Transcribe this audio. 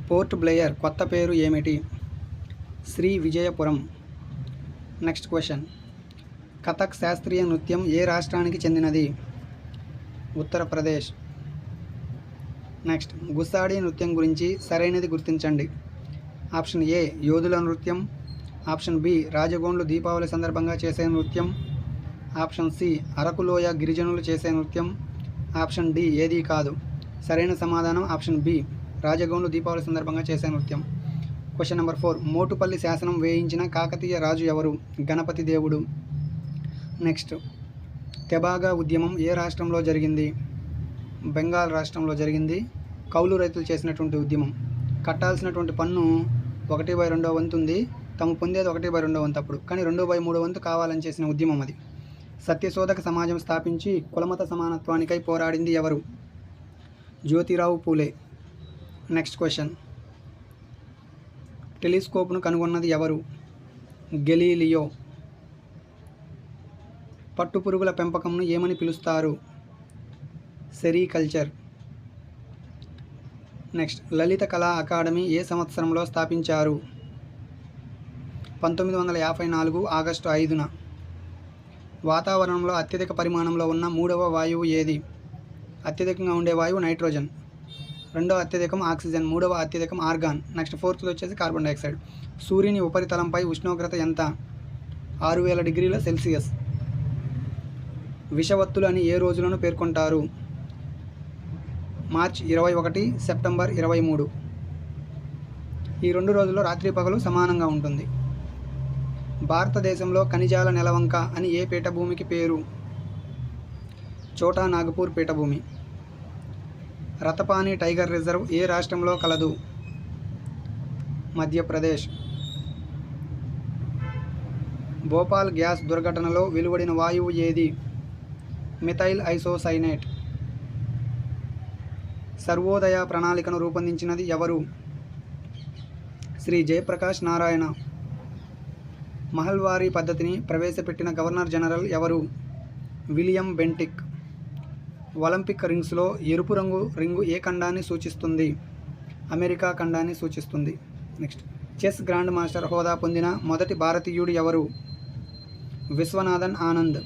Port Blair కొత్త పేరు ఏమిటి? శ్రీ విజయపురం. Next question. కథక్ శాస్త్రీయ నృత్యం ఏ రాష్ట్రానికి చెందినది? ఉత్తరప్రదేశ్. నెక్స్ట్. గుస్సాడి నృత్యం గురించి సరైనది గుర్తించండి. ఆప్షన్ ఏ యోధుల నృత్యం, ఆప్షన్ బి రాజగోండ్లు దీపావళి సందర్భంగా చేసే నృత్యం, ఆప్షన్ సి అరకులోయ గిరిజనులు చేసే నృత్యం, ఆప్షన్ డి ఏదీ కాదు. సరైన సమాధానం ఆప్షన్ బి రాజగోండ్లు దీపావళి సందర్భంగా చేసే నృత్యం. Question number 4. మోటుపల్లి శాసనం వేయించిన కాకతీయ రాజు ఎవరు? గణపతి దేవుడు. నెక్స్ట్. తెబాగా ఉద్యమం ఏ రాష్ట్రంలో జరిగింది? బెంగాల్ రాష్ట్రంలో జరిగింది. కౌలు రైతులు చేసినటువంటి ఉద్యమం. కట్టాల్సినటువంటి పన్ను 1/2 వంతు ఉంది, తాము పొందేది 1/2 వంతు అప్పుడు, కానీ 2/3 వంతు కావాలని చేసిన ఉద్యమం అది. సత్యశోధక సమాజం స్థాపించి కులమత సమానత్వానికై పోరాడింది ఎవరు? జ్యోతిరావు పూలే. Next question. టెలిస్కోప్ను కనుగొన్నది ఎవరు? గెలీలియో. పట్టుపురుగుల పెంపకంను ఏమని పిలుస్తారు? సెరికల్చర్. నెక్స్ట్. లలిత కళా అకాడమీ ఏ సంవత్సరంలో స్థాపించారు? 1954 ఆగస్టు 5న. వాతావరణంలో అత్యధిక పరిమాణంలో ఉన్న 3వ వాయువు ఏది? అత్యధికంగా ఉండే వాయువు నైట్రోజన్, 2వ అత్యధికం ఆక్సిజన్, 3వ అత్యధికం ఆర్గాన్. నెక్స్ట్ 4th వచ్చేసి కార్బన్ డైఆక్సైడ్. సూర్యుని ఉపరితలంపై ఉష్ణోగ్రత ఎంత? 6000 డిగ్రీల సెల్సియస్. విషవత్తులు అని ఏ రోజులను పేర్కొంటారు? మార్చి 21, సెప్టెంబర్ 23. ఈ 2 రోజుల్లో రాత్రి పగలు సమానంగా ఉంటుంది. భారతదేశంలో ఖనిజాల నెలవంక అని ఏ పీఠభూమికి పేరు? చోటా నాగపూర్ పీఠభూమి. రతపాని టైగర్ రిజర్వ్ ఏ రాష్ట్రంలో కలదు? మధ్యప్రదేశ్. భోపాల్ గ్యాస్ దుర్ఘటనలో వెలువడిన వాయువు ఏది? Methyl isocyanate. సర్వోదయ ప్రణాళికను రూపొందించినది ఎవరు? శ్రీ జయప్రకాష్ నారాయణ. మహల్వారీ పద్ధతిని ప్రవేశపెట్టిన గవర్నర్ జనరల్ ఎవరు? William Bentinck. ఒలింపిక్ రింగ్స్లో ఎరుపు రంగు రింగు ఏ ఖండాన్ని సూచిస్తుంది? అమెరికా ఖండాన్ని సూచిస్తుంది. నెక్స్ట్. చెస్ గ్రాండ్ మాస్టర్ హోదా పొందిన మొదటి భారతీయుడు ఎవరు? విశ్వనాథన్ ఆనంద్.